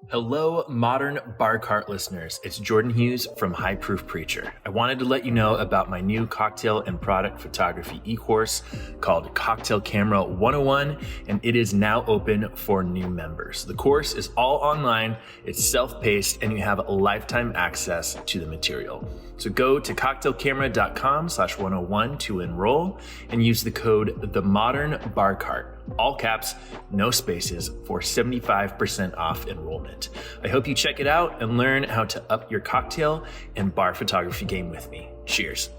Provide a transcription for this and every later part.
Hello, modern bar cart listeners. It's Jordan Hughes from High Proof Preacher. I wanted to let you know about my new cocktail and product photography e-course called Cocktail Camera 101, and it is now open for new members. The course is all online, it's self-paced, and you have lifetime access to the material. So go to cocktailcamera.com/101 to enroll and use the code TheModernBarCart, all caps, no spaces, for 75% off enrollment. I hope you check it out and learn how to up your cocktail and bar photography game with me. Cheers.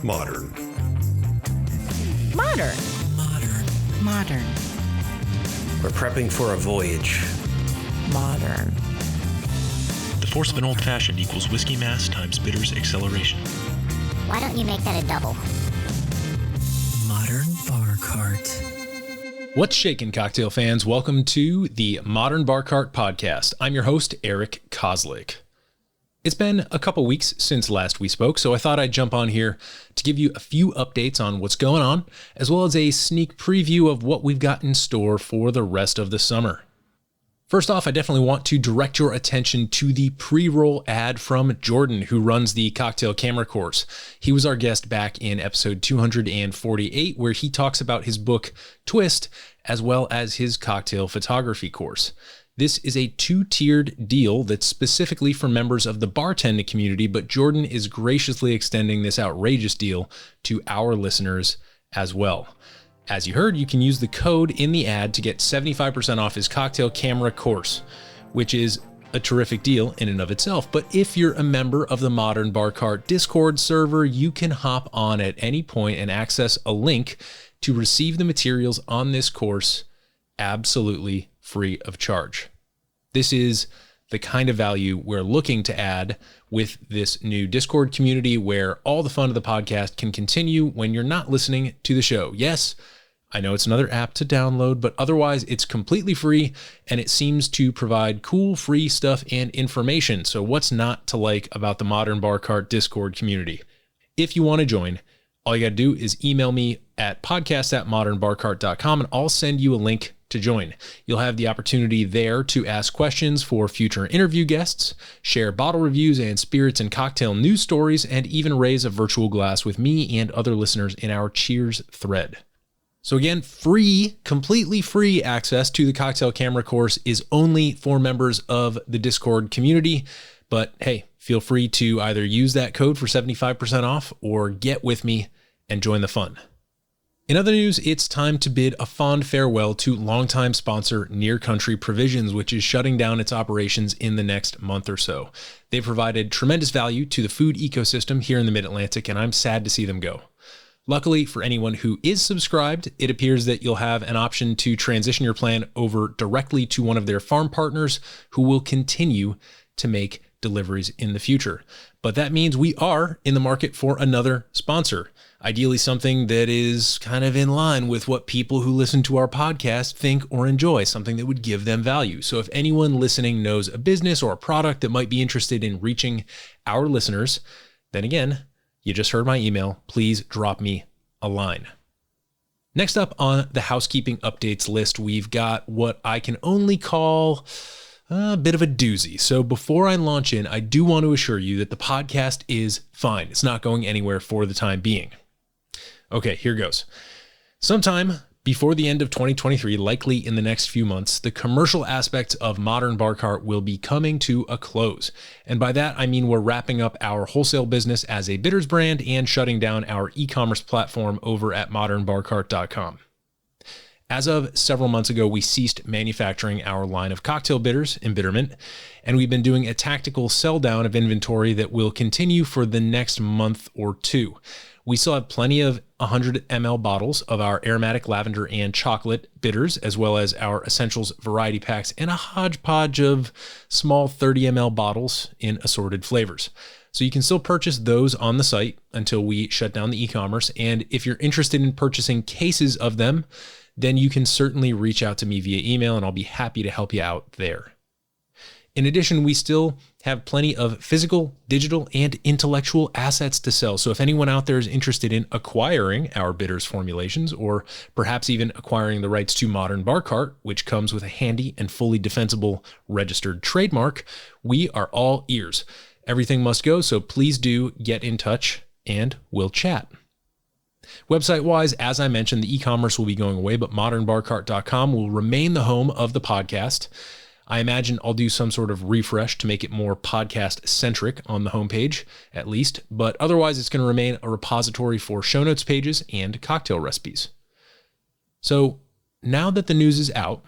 Modern. We're prepping for a voyage. Modern. The force of an old-fashioned equals whiskey mass times bitters acceleration. Why don't you make that a double? Modern Bar Cart. What's shaking, cocktail fans? Welcome to the Modern Bar Cart podcast. I'm your host, Eric Kozlik. It's been a couple weeks since last we spoke, so I thought I'd jump on here to give you a few updates on what's going on, as well as a sneak preview of what we've got in store for the rest of the summer. First off, I definitely want to direct your attention to the pre-roll ad from Jordan, who runs the Cocktail Camera course. He was our guest back in episode 248, where he talks about his book, Twist, as well as his cocktail photography course. This is a two-tiered deal that's specifically for members of the bartending community, but Jordan is graciously extending this outrageous deal to our listeners as well. As you heard, you can use the code in the ad to get 75% off his Cocktail Camera course, which is a terrific deal in and of itself. But if you're a member of the Modern Bar Cart Discord server, you can hop on at any point and access a link to receive the materials on this course absolutely free of charge. This is the kind of value we're looking to add with this new Discord community, where all the fun of the podcast can continue when you're not listening to the show. Yes, I know it's another app to download, but otherwise it's completely free, and it seems to provide cool free stuff and information. So what's not to like about the Modern Bar Cart Discord community? If you want to join, all you got to do is email me at podcast@modernbarcart.com, and I'll send you a link to join. You'll have the opportunity there to ask questions for future interview guests, share bottle reviews and spirits and cocktail news stories, and even raise a virtual glass with me and other listeners in our Cheers thread. So again, free, completely free access to the Cocktail Camera course is only for members of the Discord community. But hey, feel free to either use that code for 75% off or get with me and join the fun. In other news, it's time to bid a fond farewell to longtime sponsor Near Country Provisions, which is shutting down its operations in the next month or so. They've provided tremendous value to the food ecosystem here in the Mid-Atlantic, and I'm sad to see them go. Luckily, for anyone who is subscribed, it appears that you'll have an option to transition your plan over directly to one of their farm partners who will continue to make deliveries in the future. But that means we are in the market for another sponsor. Ideally something that is kind of in line with what people who listen to our podcast think or enjoy, something that would give them value. So if anyone listening knows a business or a product that might be interested in reaching our listeners, then again, you just heard my email, please drop me a line. Next up on the housekeeping updates list, we've got what I can only call a bit of a doozy. So before I launch in, I do want to assure you that the podcast is fine. It's not going anywhere for the time being. Okay, here goes. Sometime before the end of 2023, likely in the next few months, the commercial aspects of Modern Bar Cart will be coming to a close. And by that, I mean we're wrapping up our wholesale business as a bitters brand and shutting down our e-commerce platform over at modernbarcart.com. As of several months ago, we ceased manufacturing our line of cocktail bitters, Embitterment, and we've been doing a tactical sell down of inventory that will continue for the next month or two. We still have plenty of 100 ml bottles of our aromatic lavender and chocolate bitters, as well as our essentials variety packs and a hodgepodge of small 30 ml bottles in assorted flavors. So you can still purchase those on the site until we shut down the e-commerce. And if you're interested in purchasing cases of them, then you can certainly reach out to me via email and I'll be happy to help you out there. In addition, we still have plenty of physical, digital, and intellectual assets to sell. So if anyone out there is interested in acquiring our bitters formulations, or perhaps even acquiring the rights to Modern Bar Cart, which comes with a handy and fully defensible registered trademark, we are all ears. Everything must go, so please do get in touch and we'll chat. Website-wise, as I mentioned, the e-commerce will be going away, but modernbarcart.com will remain the home of the podcast. I imagine I'll do some sort of refresh to make it more podcast-centric on the homepage, at least, but otherwise it's going to remain a repository for show notes pages and cocktail recipes. So now that the news is out,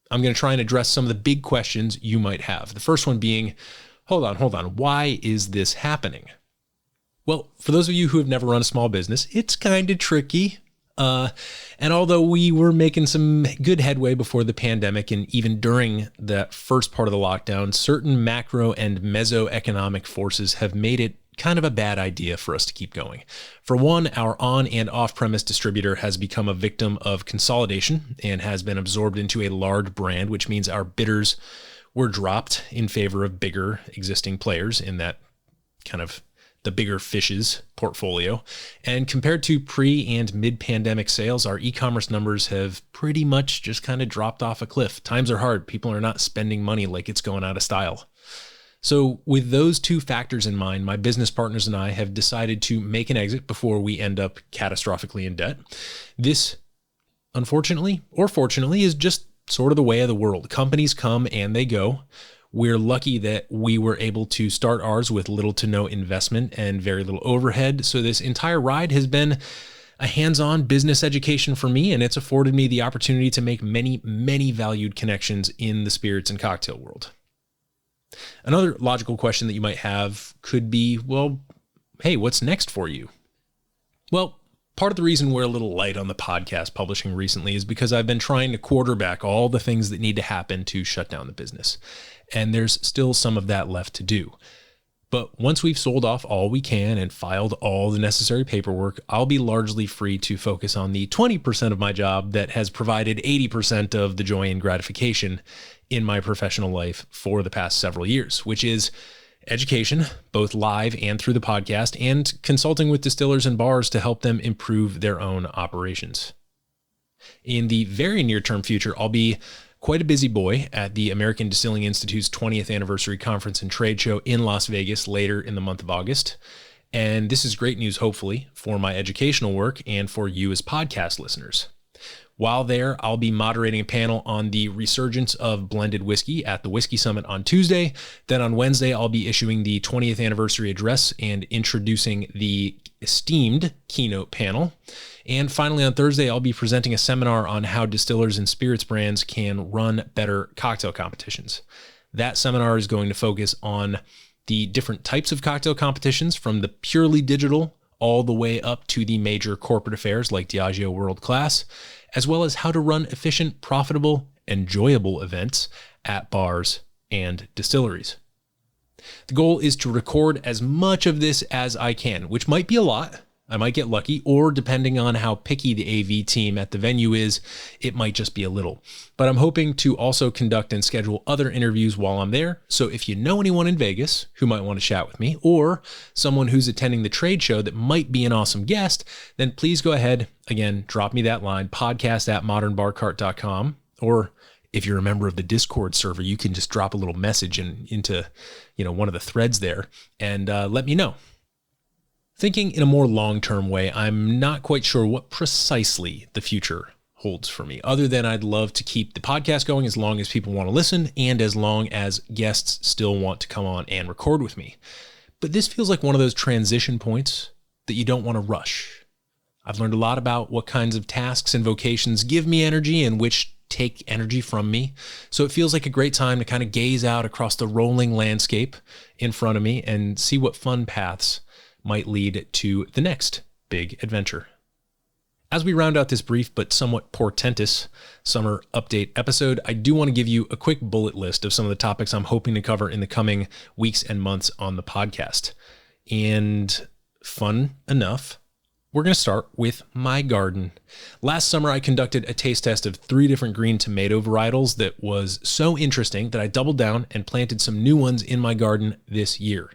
I'm going to try and address some of the big questions you might have. The first one being, hold on, why is this happening? Well, for those of you who have never run a small business, it's kind of tricky. And although we were making some good headway before the pandemic and even during that first part of the lockdown, certain macro and mesoeconomic forces have made it kind of a bad idea for us to keep going. For one, our on and off-premise distributor has become a victim of consolidation and has been absorbed into a large brand, which means our bitters were dropped in favor of bigger existing players in that kind of the bigger fishes portfolio. And compared to pre and mid-pandemic sales, our e-commerce numbers have pretty much just kind of dropped off a cliff. Times are hard. People are not spending money like it's going out of style. So with those two factors in mind, my business partners and I have decided to make an exit before we end up catastrophically in debt. This, unfortunately or fortunately, is just sort of the way of the world. Companies come and they go. We're lucky that we were able to start ours with little to no investment and very little overhead. So this entire ride has been a hands-on business education for me, and it's afforded me the opportunity to make many, many valued connections in the spirits and cocktail world. Another logical question that you might have could be, well, hey, what's next for you? Well, part of the reason we're a little light on the podcast publishing recently is because I've been trying to quarterback all the things that need to happen to shut down the business. And there's still some of that left to do. But once we've sold off all we can and filed all the necessary paperwork, I'll be largely free to focus on the 20% of my job that has provided 80% of the joy and gratification in my professional life for the past several years, which is education, both live and through the podcast, and consulting with distillers and bars to help them improve their own operations. In the very near-term future, I'll be quite a busy boy at the American Distilling Institute's 20th anniversary conference and trade show in Las Vegas later in the month of August. And this is great news, hopefully, for my educational work and for you as podcast listeners. While there, I'll be moderating a panel on the resurgence of blended whiskey at the Whiskey Summit on Tuesday. Then on Wednesday, I'll be issuing the 20th anniversary address and introducing the esteemed keynote panel. And finally, on Thursday, I'll be presenting a seminar on how distillers and spirits brands can run better cocktail competitions. That seminar is going to focus on the different types of cocktail competitions, from the purely digital all the way up to the major corporate affairs like Diageo World Class, as well as how to run efficient, profitable, enjoyable events at bars and distilleries. The goal is to record as much of this as I can, which might be a lot. I might get lucky, or depending on how picky the AV team at the venue is, it might just be a little. But I'm hoping to also conduct and schedule other interviews while I'm there. So if you know anyone in Vegas who might want to chat with me, or someone who's attending the trade show that might be an awesome guest, then please go ahead, again, drop me that line, podcast@modernbarcart.com, or if you're a member of the Discord server, you can just drop a little message into one of the threads there and let me know. Thinking in a more long-term way, I'm not quite sure what precisely the future holds for me, other than I'd love to keep the podcast going as long as people want to listen and as long as guests still want to come on and record with me. But this feels like one of those transition points that you don't want to rush. I've learned a lot about what kinds of tasks and vocations give me energy and which take energy from me. So it feels like a great time to kind of gaze out across the rolling landscape in front of me and see what fun paths might lead to the next big adventure. As we round out this brief but somewhat portentous summer update episode, I do want to give you a quick bullet list of some of the topics I'm hoping to cover in the coming weeks and months on the podcast. And fun enough, We're going to start with my garden. Last summer, I conducted a taste test of 3 different green tomato varietals that was so interesting that I doubled down and planted some new ones in my garden this year.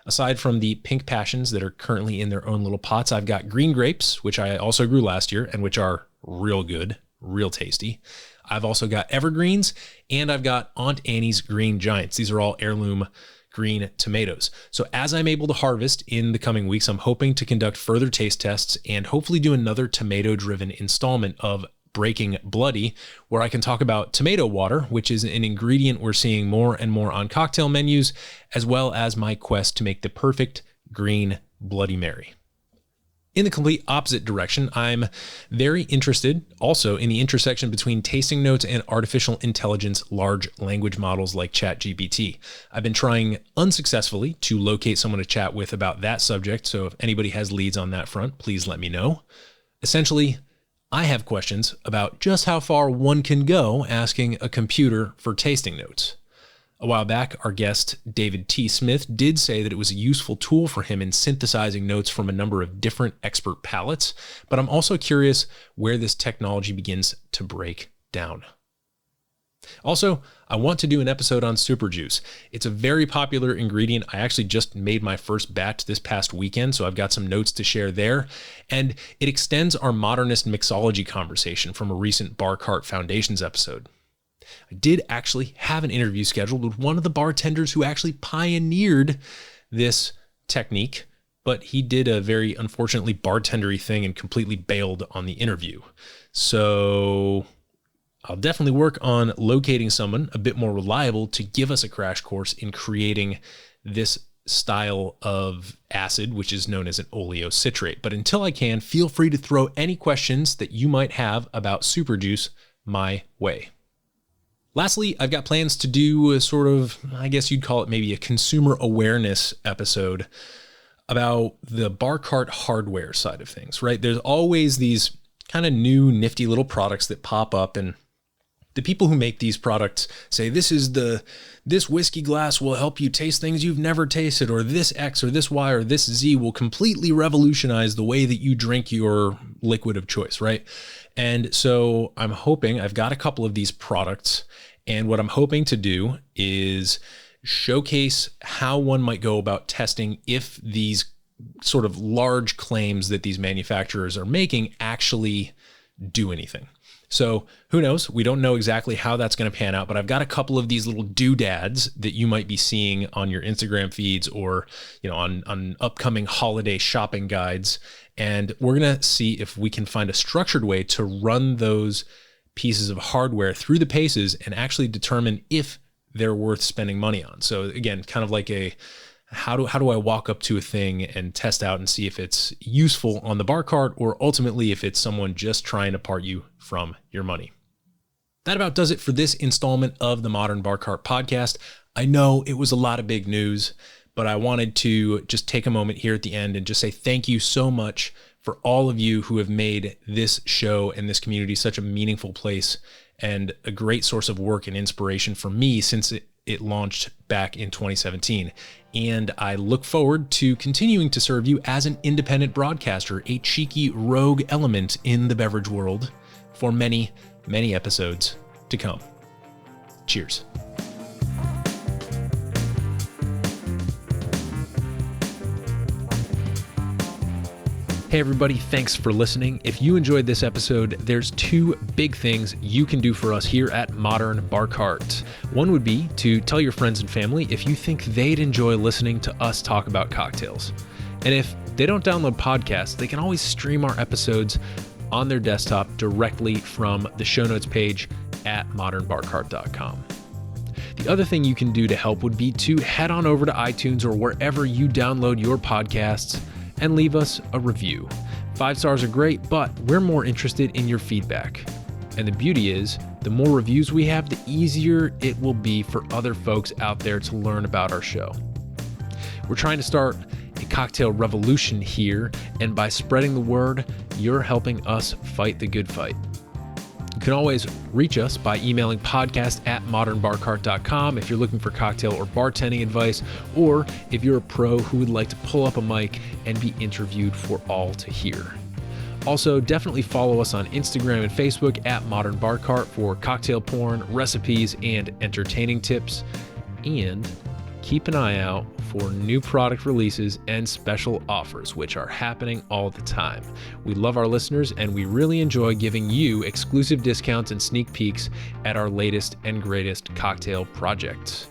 Aside from the pink passions that are currently in their own little pots, I've got green grapes, which I also grew last year and which are real good, real tasty. I've also got evergreens, and I've got Aunt Annie's green giants. These are all heirloom green tomatoes. So as I'm able to harvest in the coming weeks, I'm hoping to conduct further taste tests and hopefully do another tomato-driven installment of Breaking Bloody, where I can talk about tomato water, which is an ingredient we're seeing more and more on cocktail menus, as well as my quest to make the perfect green Bloody Mary. In the complete opposite direction, I'm very interested also in the intersection between tasting notes and artificial intelligence large language models like ChatGPT. I've been trying unsuccessfully to locate someone to chat with about that subject, so if anybody has leads on that front, please let me know. Essentially, I have questions about just how far one can go asking a computer for tasting notes. A while back, our guest, David T. Smith, did say that it was a useful tool for him in synthesizing notes from a number of different expert palates, but I'm also curious where this technology begins to break down. Also, I want to do an episode on super juice. It's a very popular ingredient. I actually just made my first batch this past weekend, so I've got some notes to share there. And it extends our modernist mixology conversation from a recent Bar Cart Foundations episode. I did actually have an interview scheduled with one of the bartenders who actually pioneered this technique, but he did a very unfortunately bartendery thing and completely bailed on the interview. So I'll definitely work on locating someone a bit more reliable to give us a crash course in creating this style of acid, which is known as an oleocitrate. But until I can, feel free to throw any questions that you might have about super juice my way. Lastly, I've got plans to do a sort of, I guess you'd call it maybe a consumer awareness episode about the bar cart hardware side of things, right? There's always these kind of new nifty little products that pop up, and the people who make these products say this whiskey glass will help you taste things you've never tasted, or this X or this Y or this Z will completely revolutionize the way that you drink your liquid of choice, right? And so I'm hoping, I've got a couple of these products, and what I'm hoping to do is showcase how one might go about testing if these sort of large claims that these manufacturers are making actually do anything. So who knows? We don't know exactly how that's going to pan out, but I've got a couple of these little doodads that you might be seeing on your Instagram feeds or, on upcoming holiday shopping guides. And we're going to see if we can find a structured way to run those pieces of hardware through the paces and actually determine if they're worth spending money on. So again, kind of like a, how do I walk up to a thing and test out and see if it's useful on the bar cart, or ultimately if it's someone just trying to part you from your money. That about does it for this installment of the Modern Bar Cart Podcast. I know it was a lot of big news, but I wanted to just take a moment here at the end and just say thank you so much for all of you who have made this show and this community such a meaningful place and a great source of work and inspiration for me since it launched back in 2017. And I look forward to continuing to serve you as an independent broadcaster, a cheeky rogue element in the beverage world for many, many episodes to come. Cheers. Hey everybody, thanks for listening. If you enjoyed this episode, there's 2 big things you can do for us here at Modern Bar Cart. One would be to tell your friends and family if you think they'd enjoy listening to us talk about cocktails. And if they don't download podcasts, they can always stream our episodes on their desktop directly from the show notes page at modernbarcart.com. The other thing you can do to help would be to head on over to iTunes or wherever you download your podcasts and leave us a review. 5 stars are great, but we're more interested in your feedback. And the beauty is, the more reviews we have, the easier it will be for other folks out there to learn about our show. We're trying to start a cocktail revolution here, and by spreading the word, you're helping us fight the good fight. You can always reach us by emailing podcast@modernbarcart.com if you're looking for cocktail or bartending advice, or if you're a pro who would like to pull up a mic and be interviewed for all to hear. Also, definitely follow us on Instagram and Facebook at Modern Bar Cart for cocktail porn, recipes, and entertaining tips. And keep an eye out for new product releases and special offers, which are happening all the time. We love our listeners, and we really enjoy giving you exclusive discounts and sneak peeks at our latest and greatest cocktail projects.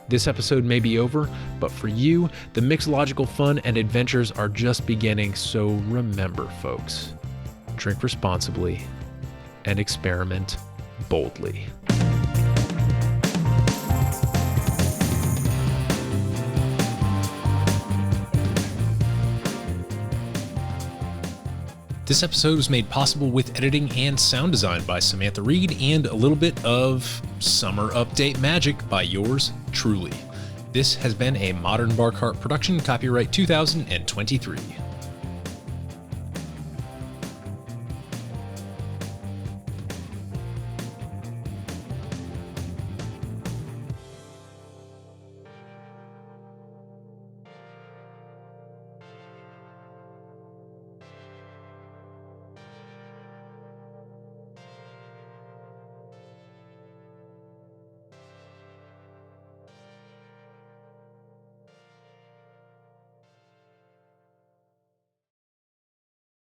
This episode may be over, but for you, the mixological fun and adventures are just beginning, so remember, folks, drink responsibly and experiment boldly. This episode was made possible with editing and sound design by Samantha Reed and a little bit of summer update magic by yours truly. This has been a Modern Bar Cart production, copyright 2023.